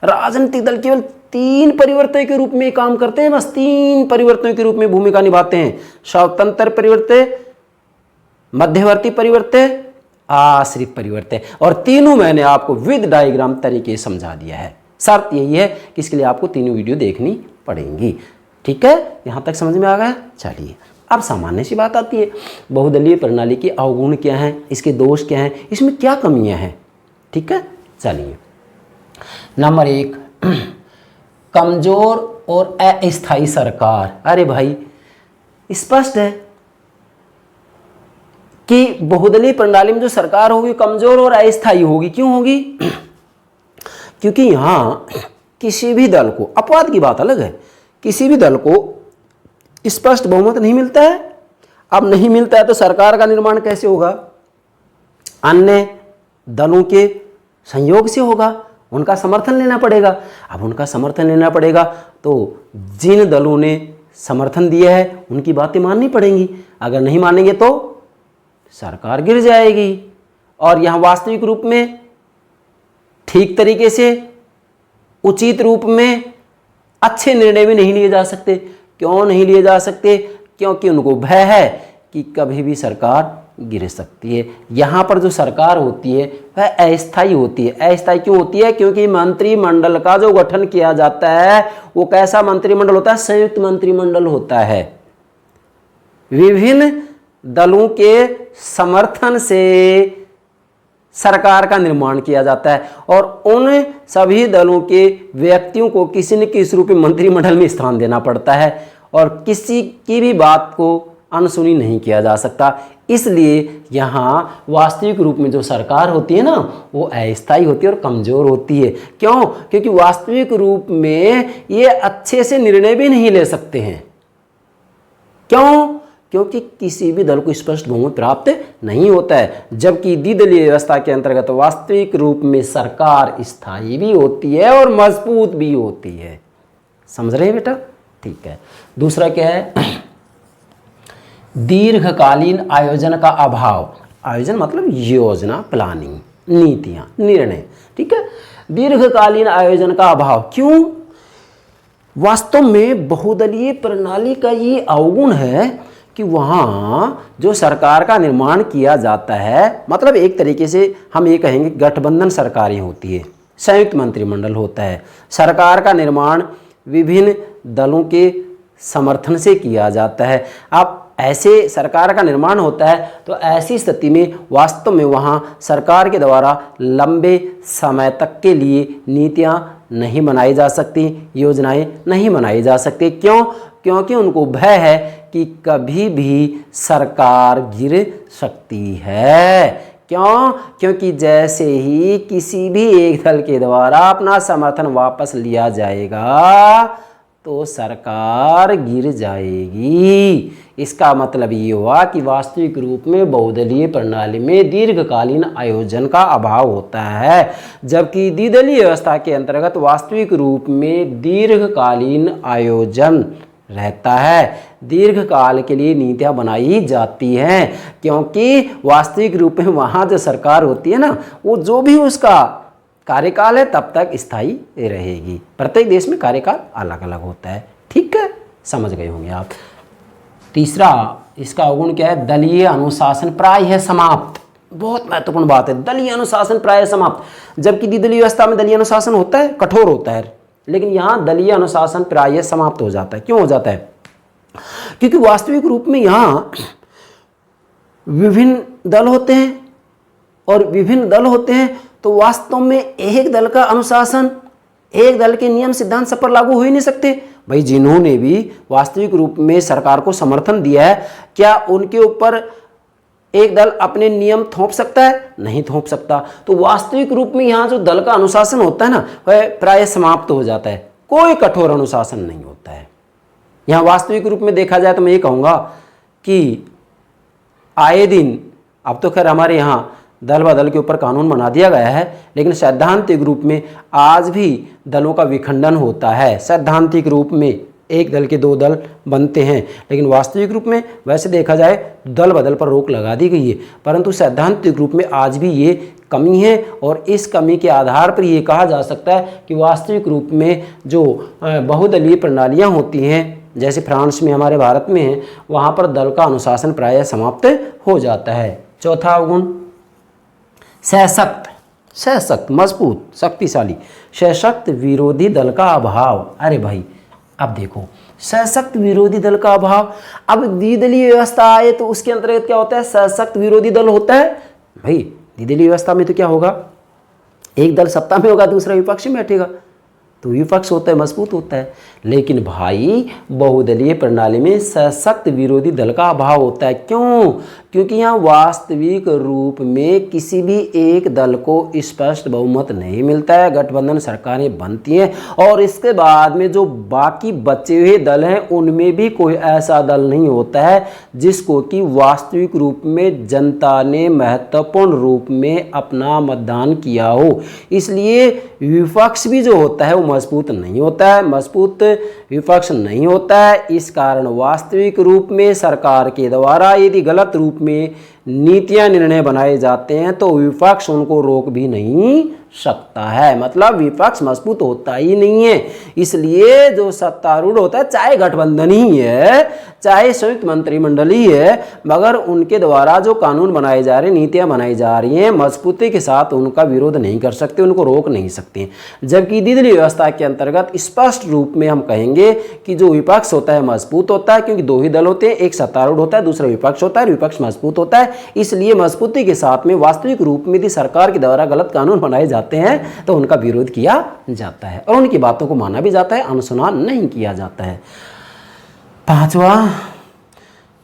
राजनीतिक दल केवल 3 परिवर्तन के रूप में काम करते हैं, बस 3 परिवर्तनों के रूप में भूमिका निभाते हैं। स्वतंत्र परिवर्तन, मध्यवर्ती परिवर्तन, आश्रित परिवर्तन, और तीनों मैंने आपको विद डायग्राम तरीके से समझा दिया है। शर्त यही है कि इसके लिए आपको तीनों वीडियो देखनी पड़ेंगी। ठीक है, यहां तक समझ में आ गया। चलिए अब सामान्य सी बात आती है, बहुदलीय प्रणाली के अवगुण क्या हैं, इसके दोष क्या हैं, इसमें क्या कमियां हैं। ठीक है, चलिए नंबर 1, कमजोर और अस्थायी सरकार। अरे भाई स्पष्ट है कि बहुदलीय प्रणाली में जो सरकार होगी कमजोर और अस्थायी होगी। क्यों होगी? क्योंकि यहां किसी भी दल को, अपवाद की बात अलग है, किसी भी दल को स्पष्ट बहुमत नहीं मिलता है। अब नहीं मिलता है तो सरकार का निर्माण कैसे होगा? अन्य दलों के संयोग से होगा, उनका समर्थन लेना पड़ेगा। अब उनका समर्थन लेना पड़ेगा तो जिन दलों ने समर्थन दिया है उनकी बातें माननी पड़ेंगी। अगर नहीं मानेंगे तो सरकार गिर जाएगी। और यहाँ वास्तविक रूप में ठीक तरीके से, उचित रूप में अच्छे निर्णय भी नहीं लिए जा सकते। क्यों नहीं लिए जा सकते? क्योंकि उनको भय है कि कभी भी सरकार गिर सकती है। यहाँ पर जो सरकार होती है वह अस्थायी होती है। अस्थायी क्यों होती है? क्योंकि मंत्रिमंडल का जो गठन किया जाता है वो कैसा मंत्रिमंडल होता है? संयुक्त मंत्रिमंडल होता है। विभिन्न दलों के समर्थन से सरकार का निर्माण किया जाता है और उन सभी दलों के व्यक्तियों को किसी न किसी रूप में मंत्रिमंडल में स्थान देना पड़ता है और किसी की भी बात को अनसुनी नहीं किया जा सकता। इसलिए यहाँ वास्तविक रूप में जो सरकार होती है ना वो अस्थायी होती है और कमज़ोर होती है। क्यों? क्योंकि वास्तविक रूप में ये अच्छे से निर्णय भी नहीं ले सकते हैं। क्यों? क्योंकि किसी भी दल को स्पष्ट बहुमत प्राप्त नहीं होता है। जबकि द्विदलीय व्यवस्था के अंतर्गत वास्तविक रूप में सरकार स्थायी भी होती है और मजबूत भी होती है। समझ रहे हैं बेटा? ठीक है। दूसरा क्या है? दीर्घकालीन आयोजन का अभाव। आयोजन मतलब योजना, प्लानिंग, नीतियां, निर्णय। ठीक है, दीर्घकालीन आयोजन का अभाव। क्यों? वास्तव में बहुदलीय प्रणाली का ये अवगुण है कि वहाँ जो सरकार का निर्माण किया जाता है, मतलब एक तरीके से हम ये कहेंगे गठबंधन सरकारें होती है, संयुक्त मंत्रिमंडल होता है। सरकार का निर्माण विभिन्न दलों के समर्थन से किया जाता है। अब ऐसे सरकार का निर्माण होता है तो ऐसी स्थिति में वास्तव में वहाँ सरकार के द्वारा लंबे समय तक के लिए नीतियाँ नहीं बनाई जा सकती, योजनाएं नहीं बनाई जा सकती। क्यों? क्योंकि उनको भय है कि कभी भी सरकार गिर सकती है। क्यों? क्योंकि जैसे ही किसी भी एक दल के द्वारा अपना समर्थन वापस लिया जाएगा तो सरकार गिर जाएगी। इसका मतलब ये हुआ कि वास्तविक रूप में बहुदलीय प्रणाली में दीर्घकालीन आयोजन का अभाव होता है, जबकि द्विदलीय व्यवस्था के अंतर्गत वास्तविक रूप में दीर्घकालीन आयोजन रहता है। दीर्घकाल के लिए नीतियाँ बनाई जाती हैं, क्योंकि वास्तविक रूप में वहाँ जो सरकार होती है ना वो जो भी उसका कार्यकाल है तब तक स्थायी रहेगी। प्रत्येक देश में कार्यकाल अलग अलग होता है। ठीक है, समझ गए होंगे आप। तीसरा इसका अवगुण क्या है? दलीय अनुशासन प्राय है समाप्त। बहुत महत्वपूर्ण बात है, दलीय अनुशासन प्राय समाप्त। जबकि द्विदलीय व्यवस्था में दलीय अनुशासन होता है, कठोर होता है, लेकिन यहाँ दलीय अनुशासन प्राय समाप्त हो जाता है। क्यों हो जाता है? क्योंकि वास्तविक रूप में यहाँ विभिन्न दल होते हैं और विभिन्न दल होते हैं तो वास्तव में एक दल का अनुशासन, एक दल के नियम सिद्धांत सब पर लागू हो ही नहीं सकते। भाई जिन्होंने भी वास्तविक रूप में सरकार को समर्थन दिया है, क्या उनके ऊपर एक दल अपने नियम थोप सकता है? नहीं थोप सकता। तो वास्तविक रूप में यहाँ जो दल का अनुशासन होता है ना वह प्राय समाप्त हो जाता है। कोई कठोर अनुशासन नहीं होता है। यहाँ वास्तविक रूप में देखा जाए तो मैं ये कहूँगा कि आए दिन, अब तो खैर हमारे यहाँ दल बदल के ऊपर कानून बना दिया गया है, लेकिन सैद्धांतिक रूप में आज भी दलों का विखंडन होता है। सैद्धांतिक रूप में एक दल के दो दल बनते हैं, लेकिन वास्तविक रूप में वैसे देखा जाए दल बदल पर रोक लगा दी गई है, परंतु सैद्धांतिक रूप में आज भी ये कमी है। और इस कमी के आधार पर ये कहा जा सकता है कि वास्तविक रूप में जो बहुदलीय प्रणालियाँ होती हैं, जैसे फ्रांस में, हमारे भारत में है, वहाँ पर दल का अनुशासन प्रायः समाप्त हो जाता है। चौथा अवगुण सशक्त, सशक्त मजबूत शक्तिशाली, सशक्त विरोधी दल का अभाव। अरे भाई अब देखो, सशक्त विरोधी दल का अभाव, अब द्विदलीय व्यवस्था आए तो उसके अंतर्गत क्या होता है, सशक्त विरोधी दल होता है। भाई द्विदलीय व्यवस्था में तो क्या होगा, एक दल सत्ता में होगा, दूसरा विपक्ष में बैठेगा, तो विपक्ष होता है, मजबूत होता है। लेकिन भाई बहुदलीय प्रणाली में सशक्त विरोधी दल का अभाव होता है। क्यों? क्योंकि यहाँ वास्तविक रूप में किसी भी एक दल को स्पष्ट बहुमत नहीं मिलता है, गठबंधन सरकारें बनती हैं और इसके बाद में जो बाकी बचे हुए दल हैं उनमें भी कोई ऐसा दल नहीं होता है जिसको कि वास्तविक रूप में जनता ने महत्वपूर्ण रूप में अपना मतदान किया हो। इसलिए विपक्ष भी जो होता है वो मजबूत नहीं होता है, मजबूत विपक्ष नहीं होता है। इस कारण वास्तविक रूप में सरकार के द्वारा यदि गलत रूप में नीतियां निर्णय बनाए जाते हैं तो विपक्ष उनको रोक भी नहीं सकता है, मतलब विपक्ष मजबूत होता ही नहीं है। इसलिए जो सत्तारूढ़ होता है, चाहे गठबंधन ही है, चाहे संयुक्त मंत्रिमंडल ही है, मगर उनके द्वारा जो कानून बनाए जा रहे हैं, नीतियां बनाई जा रही हैं, मजबूती के साथ उनका विरोध नहीं कर सकते, उनको रोक नहीं सकते। जबकि द्विदलीय व्यवस्था के अंतर्गत स्पष्ट रूप में हम कहेंगे कि जो विपक्ष होता है मजबूत होता है, क्योंकि दो ही दल होते हैं, एक सत्तारूढ़ होता है, दूसरा विपक्ष होता है, विपक्ष मजबूत होता है। इसलिए मजबूती के साथ में वास्तविक रूप में यदि सरकार के द्वारा गलत कानून बनाए जाते हैं तो उनका विरोध किया जाता है और उनकी बातों को माना भी जाता है, अनुसुना नहीं किया जाता है।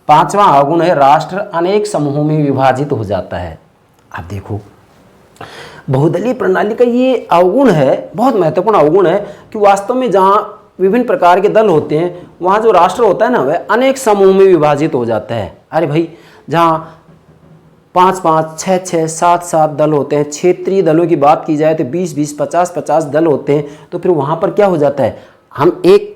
पांचवा अवगुण है राष्ट्र अनेक समूहों में विभाजित हो जाता है। अब देखो बहुदलीय प्रणाली का ये अवगुण है, बहुत महत्वपूर्ण अवगुण है कि वास्तव में जहां विभिन्न प्रकार के दल होते हैं वहां जो राष्ट्र होता है ना वह अनेक समूह में विभाजित हो जाता है। अरे भाई जहाँ 5-5, 6-6, 7-7 दल होते हैं, क्षेत्रीय दलों की बात की जाए तो 20-20, 50-50 दल होते हैं, तो फिर वहाँ पर क्या हो जाता है, हम एक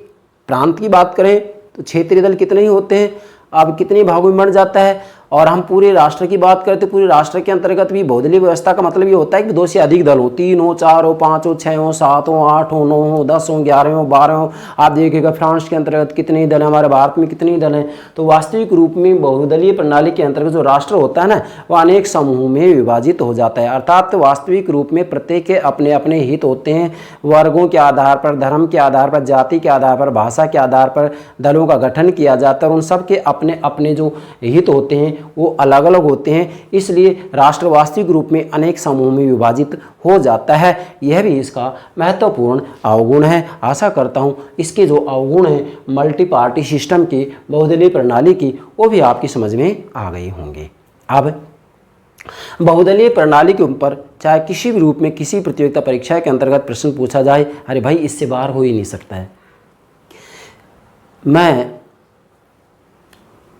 प्रांत की बात करें तो क्षेत्रीय दल कितने ही होते हैं, अब कितने भागों में बढ़ जाता है। और हम पूरे राष्ट्र की बात करें तो पूरे राष्ट्र के अंतर्गत भी बहुदलीय व्यवस्था का मतलब ये होता है कि 2 से अधिक दल हो, 3 हो, 4 हो, 5 हो, 6 हो, 7 हो, 8 हो, 9 हो, 10 हो, 11 हो, 12 हो। आप देखिएगा फ्रांस के अंतर्गत कितने दल हैं, हमारे भारत में कितने दल हैं। तो वास्तविक रूप में बहुदलीय प्रणाली के अंतर्गत जो राष्ट्र होता है ना वह अनेक समूहों में विभाजित हो जाता है, अर्थात वास्तविक रूप में प्रत्येक के अपने अपने हित होते हैं। वर्गों के आधार पर, धर्म के आधार पर, जाति के आधार पर, भाषा के आधार पर दलों का गठन किया जाता है और उन सब के अपने अपने जो हित होते हैं वो अलग अलग होते हैं। इसलिए राष्ट्र वास्तविक रूप में अनेक समूहों में विभाजित हो जाता है। यह भी इसका महत्वपूर्ण अवगुण है। आशा करता हूं इसके जो अवगुण हैं मल्टी पार्टी सिस्टम की, बहुदलीय प्रणाली की, वो भी आपकी समझ में आ गए होंगे। अब बहुदलीय प्रणाली के ऊपर चाहे किसी भी रूप में किसी प्रतियोगिता परीक्षा के अंतर्गत प्रश्न पूछा जाए, अरे भाई इससे बाहर हो ही नहीं सकता है। मैं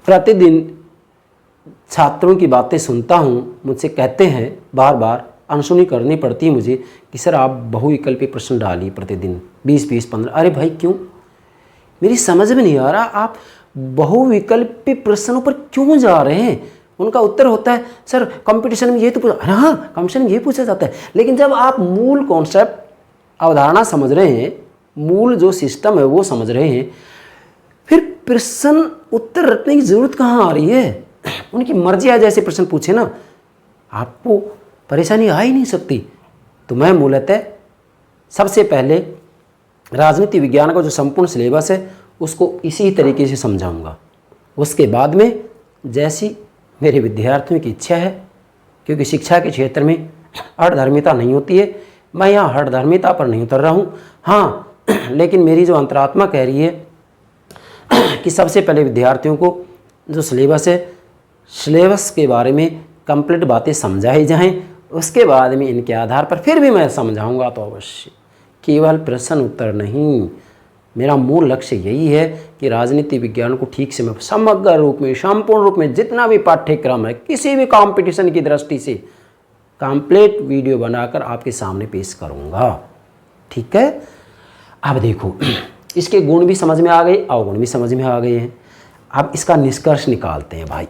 प्रतिदिन छात्रों की बातें सुनता हूँ, मुझसे कहते हैं बार बार, अनसुनी करनी पड़ती है मुझे कि सर आप बहुविकल्पी प्रश्न डालिए प्रतिदिन 20-20, 15। अरे भाई क्यों, मेरी समझ में नहीं आ रहा आप बहुविकल्पी प्रश्नों पर क्यों जा रहे हैं। उनका उत्तर होता है सर कंपटीशन में ये तो पूछा, हाँ कंपटीशन में ये पूछा जाता है, लेकिन जब आप मूल कॉन्सेप्ट अवधारणा समझ रहे हैं, मूल जो सिस्टम है वो समझ रहे हैं, फिर प्रश्न उत्तर रटने की जरूरत कहाँ आ रही है। उनकी मर्जी है जैसे प्रश्न पूछे ना, आपको परेशानी आ ही नहीं सकती। तो मैं मूलतः सबसे पहले राजनीति विज्ञान का जो संपूर्ण सिलेबस है उसको इसी तरीके से समझाऊंगा। उसके बाद में जैसी मेरे विद्यार्थियों की इच्छा है, क्योंकि शिक्षा के क्षेत्र में हठधर्मिता नहीं होती है, मैं यहाँ हठधर्मिता पर नहीं उतर रहा हूँ। हाँ लेकिन मेरी जो अंतरात्मा कह रही है कि सबसे पहले विद्यार्थियों को जो सिलेबस है, सिलेबस के बारे में कंप्लीट बातें समझाई जाएं, उसके बाद में इनके आधार पर फिर भी मैं समझाऊंगा तो अवश्य, केवल प्रश्न उत्तर नहीं। मेरा मूल लक्ष्य यही है कि राजनीति विज्ञान को ठीक से मैं समग्र रूप में, संपूर्ण रूप में जितना भी पाठ्यक्रम है किसी भी कंपटीशन की दृष्टि से कंप्लीट वीडियो बनाकर आपके सामने पेश करूँगा। ठीक है, अब देखो इसके गुण भी समझ में आ गए, अवगुण भी समझ में आ गए हैं। अब इसका निष्कर्ष निकालते हैं भाई।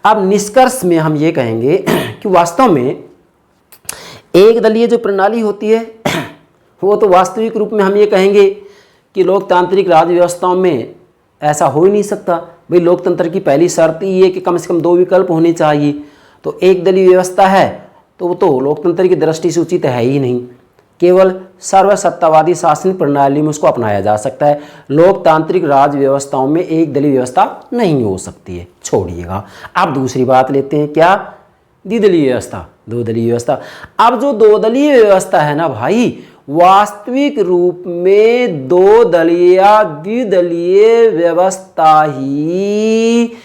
अब निष्कर्ष में हम ये कहेंगे कि वास्तव में एक दलीय जो प्रणाली होती है वो तो वास्तविक रूप में हम ये कहेंगे कि लोकतांत्रिक राज्य व्यवस्थाओं में ऐसा हो ही नहीं सकता। भाई लोकतंत्र की पहली शर्त ही है कि कम से कम 2 विकल्प होने चाहिए। तो एक दलीय व्यवस्था है तो वो तो लोकतंत्र की दृष्टि से उचित है ही नहीं। केवल सर्वसत्तावादी शासन प्रणाली में उसको अपनाया जा सकता है। लोकतांत्रिक राज्य व्यवस्थाओं में एक दलीय व्यवस्था नहीं हो सकती है, छोड़िएगा। अब दूसरी बात लेते हैं, क्या? द्विदलीय व्यवस्था, 2 दलीय व्यवस्था। अब जो 2 दलीय व्यवस्था है ना भाई, वास्तविक रूप में 2 दलीय द्विदलीय व्यवस्था ही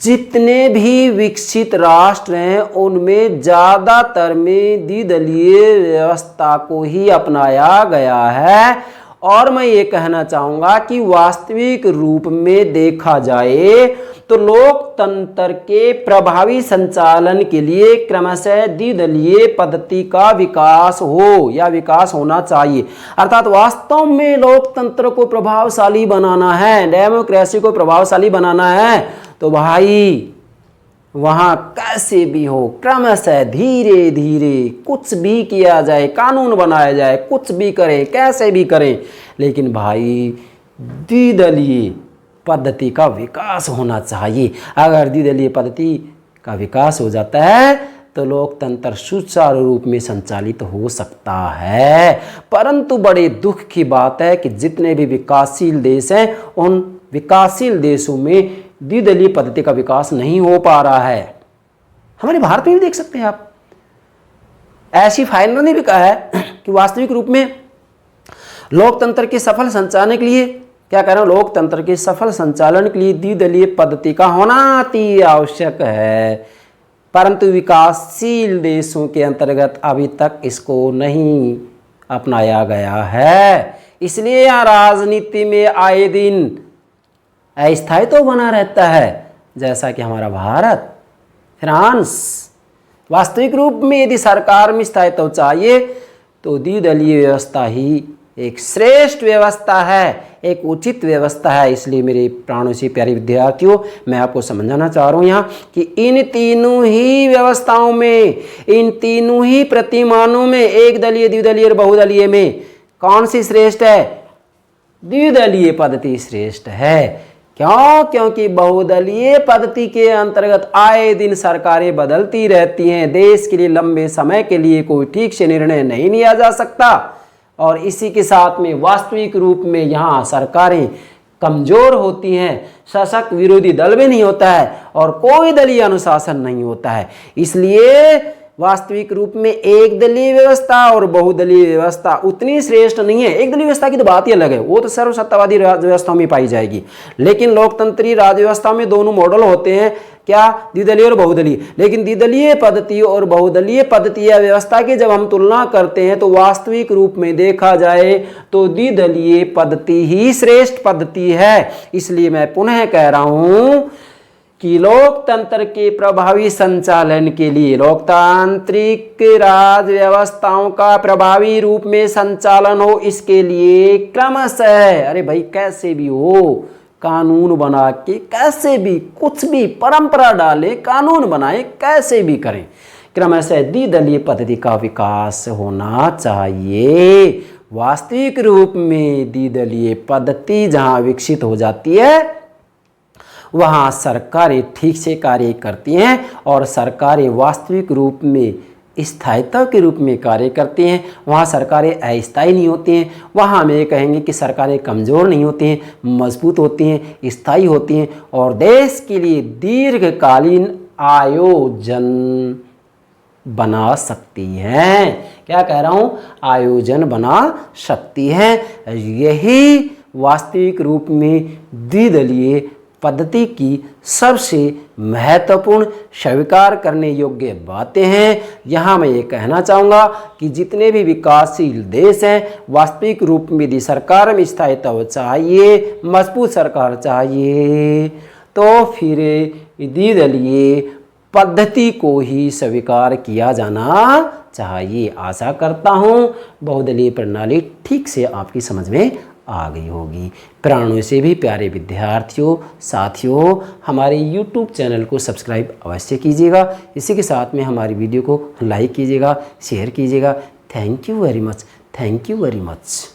जितने भी विकसित राष्ट्र हैं उनमें ज़्यादातर में द्विदलीय व्यवस्था को ही अपनाया गया है। और मैं ये कहना चाहूँगा कि वास्तविक रूप में देखा जाए तो लोकतंत्र के प्रभावी संचालन के लिए क्रमशः द्विदलीय पद्धति का विकास हो या विकास होना चाहिए। अर्थात वास्तव में लोकतंत्र को प्रभावशाली बनाना है, डेमोक्रेसी को प्रभावशाली बनाना है, तो भाई वहाँ कैसे भी हो क्रमशः धीरे धीरे कुछ भी किया जाए, कानून बनाया जाए, कुछ भी करें, कैसे भी करें, लेकिन भाई द्विदलीय पद्धति का विकास होना चाहिए। अगर द्विदलीय पद्धति का विकास हो जाता है तो लोकतंत्र सुचारू रूप में संचालित हो सकता है। परंतु बड़े दुख की बात है कि जितने भी विकासशील देश हैं उन विकासशील देशों में द्विदलीय पद्धति का विकास नहीं हो पा रहा है। हमारे भारत में भी देख सकते हैं आप। ऐसी फाइनल ने भी कहा है कि वास्तविक रूप में लोकतंत्र के सफल संचालन के लिए, क्या कह रहा हूं, लोकतंत्र के सफल संचालन के लिए द्विदलीय पद्धति का होना अति आवश्यक है। परंतु विकासशील देशों के अंतर्गत अभी तक इसको नहीं अपनाया गया है। इसलिए यहाँ राजनीति में आए दिन अस्थायी तो बना रहता है, जैसा कि हमारा भारत, फ्रांस। वास्तविक रूप में यदि सरकार में स्थायित्व चाहिए तो द्विदलीय व्यवस्था ही एक श्रेष्ठ व्यवस्था है, एक उचित व्यवस्था है। इसलिए मेरे प्राणों से प्यारे विद्यार्थियों, मैं आपको समझाना चाह रहा हूँ यहाँ कि इन तीनों ही व्यवस्थाओं में, इन तीनों ही प्रतिमानों में, एक दलीय, द्विदलीय और बहुदलीय में कौन सी श्रेष्ठ है? द्विदलीय पद्धति श्रेष्ठ है। क्यों? क्योंकि बहुदलीय पद्धति के अंतर्गत आए दिन सरकारें बदलती रहती हैं। देश के लिए लंबे समय के लिए कोई ठीक से निर्णय नहीं लिया जा सकता और इसी के साथ में वास्तविक रूप में यहाँ सरकारें कमज़ोर होती हैं, सशक्त विरोधी दल भी नहीं होता है और कोई दलीय अनुशासन नहीं होता है। इसलिए वास्तविक रूप में एक दलीय व्यवस्था और बहुदलीय व्यवस्था उतनी श्रेष्ठ नहीं है। एक दलीय व्यवस्था की तो बात ही अलग है, वो तो सर्वसत्तावादी राज्य व्यवस्था में पाई जाएगी। लेकिन लोकतंत्री राज्य व्यवस्था में दोनों मॉडल होते हैं, क्या? द्विदलीय और बहुदलीय। लेकिन द्विदलीय पद्धति और बहुदलीय पद्धति या व्यवस्था की जब हम तुलना करते हैं तो वास्तविक रूप में देखा जाए तो द्विदलीय पद्धति ही श्रेष्ठ पद्धति है। इसलिए मैं पुनः कह रहा हूँ कि लोकतंत्र के प्रभावी संचालन के लिए, लोकतांत्रिक राज्य व्यवस्थाओं का प्रभावी रूप में संचालन हो, इसके लिए क्रमशः, अरे भाई कैसे भी हो, कानून बना के कैसे भी, कुछ भी परंपरा डाले, कानून बनाए, कैसे भी करें, क्रमशः द्विदलीय पद्धति का विकास होना चाहिए। वास्तविक रूप में द्विदलीय पद्धति जहाँ विकसित हो जाती है वहाँ सरकारें ठीक से कार्य करती हैं और सरकारें वास्तविक रूप में स्थायित्व के रूप में कार्य करती हैं। वहाँ सरकारें अस्थायी नहीं होती हैं। वहाँ हम ये कहेंगे कि सरकारें कमज़ोर नहीं होती हैं, मजबूत होती हैं, स्थायी होती हैं और देश के लिए दीर्घकालीन आयोजन बना सकती हैं। क्या कह रहा हूँ? आयोजन बना सकती हैं। यही वास्तविक रूप में द्विदलीय पद्धति की सबसे महत्वपूर्ण स्वीकार करने योग्य बातें हैं। यहाँ मैं ये कहना चाहूँगा कि जितने भी विकासशील देश हैं वास्तविक रूप में यदि सरकार में स्थायित्व चाहिए, मजबूत सरकार चाहिए, तो फिर द्विदलीय पद्धति को ही स्वीकार किया जाना चाहिए। आशा करता हूँ बहुदलीय प्रणाली ठीक से आपकी समझ में आ गई होगी। प्राणों से भी प्यारे विद्यार्थियों, साथियों, हमारे YouTube चैनल को सब्सक्राइब अवश्य कीजिएगा। इसी के साथ में हमारी वीडियो को लाइक कीजिएगा, शेयर कीजिएगा। Thank you very much. Thank you very much.